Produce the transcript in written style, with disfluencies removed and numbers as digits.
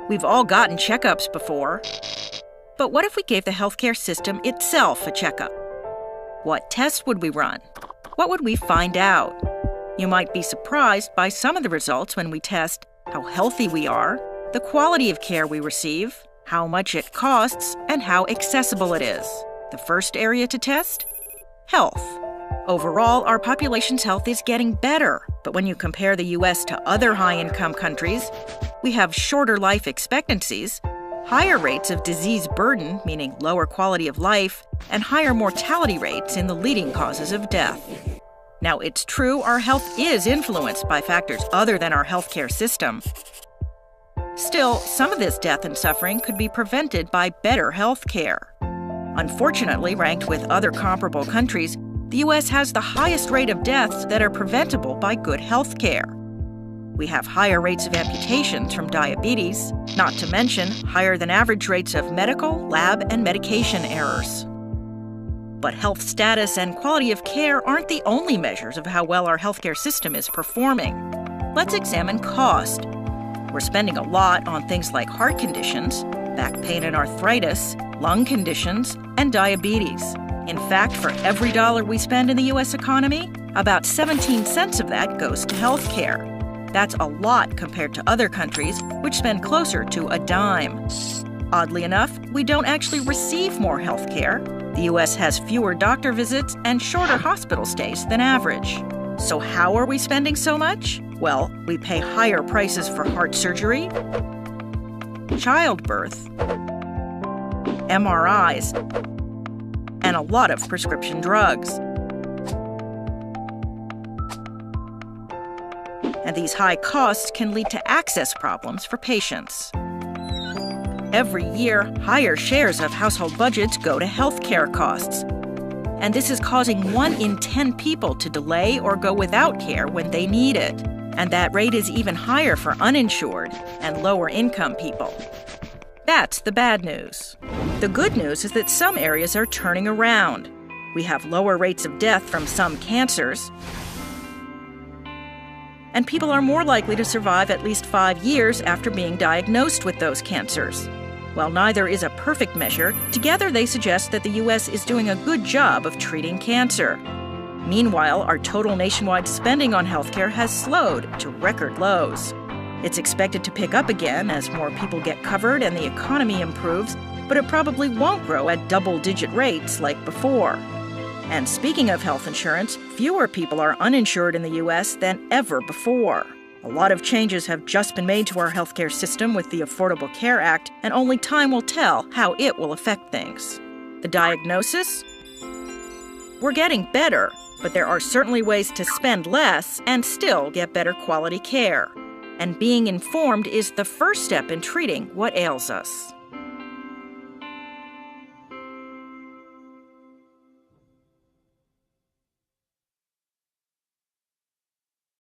We've all gotten checkups before. But what if we gave the healthcare system itself a checkup? What tests would we run? What would we find out? You might be surprised by some of the results when we test how healthy we are, the quality of care we receive, how much it costs, and how accessible it is. The first area to test? Health. Overall, our population's health is getting better, but when you compare the U.S. to other high-income countries, we have shorter life expectancies, higher rates of disease burden, meaning lower quality of life, and higher mortality rates in the leading causes of death. Now, it's true our health is influenced by factors other than our healthcare system. Still, some of this death and suffering could be prevented by better health care. Unfortunately, ranked with other comparable countries, the U.S. has the highest rate of deaths that are preventable by good health care. We have higher rates of amputations from diabetes, not to mention higher than average rates of medical, lab, and medication errors. But health status and quality of care aren't the only measures of how well our healthcare system is performing. Let's examine cost. We're spending a lot on things like heart conditions, back pain and arthritis, lung conditions, and diabetes. In fact, for every dollar we spend in the U.S. economy, about 17 cents of that goes to health care. That's a lot compared to other countries, which spend closer to a dime. Oddly enough, we don't actually receive more health care. The U.S. has fewer doctor visits and shorter hospital stays than average. So how are we spending so much? Well, we pay higher prices for heart surgery, childbirth, MRIs, and a lot of prescription drugs. And these high costs can lead to access problems for patients. Every year, higher shares of household budgets go to healthcare costs. And this is causing 1 in 10 people to delay or go without care when they need it. And that rate is even higher for uninsured and lower-income people. That's the bad news. The good news is that some areas are turning around. We have lower rates of death from some cancers, and people are more likely to survive at least 5 years after being diagnosed with those cancers. While neither is a perfect measure, together they suggest that the U.S. is doing a good job of treating cancer. Meanwhile, our total nationwide spending on healthcare has slowed to record lows. It's expected to pick up again as more people get covered and the economy improves, but it probably won't grow at double-digit rates like before. And speaking of health insurance, fewer people are uninsured in the U.S. than ever before. A lot of changes have just been made to our healthcare system with the Affordable Care Act, and only time will tell how it will affect things. The diagnosis? We're getting better, but there are certainly ways to spend less and still get better quality care. And being informed is the first step in treating what ails us.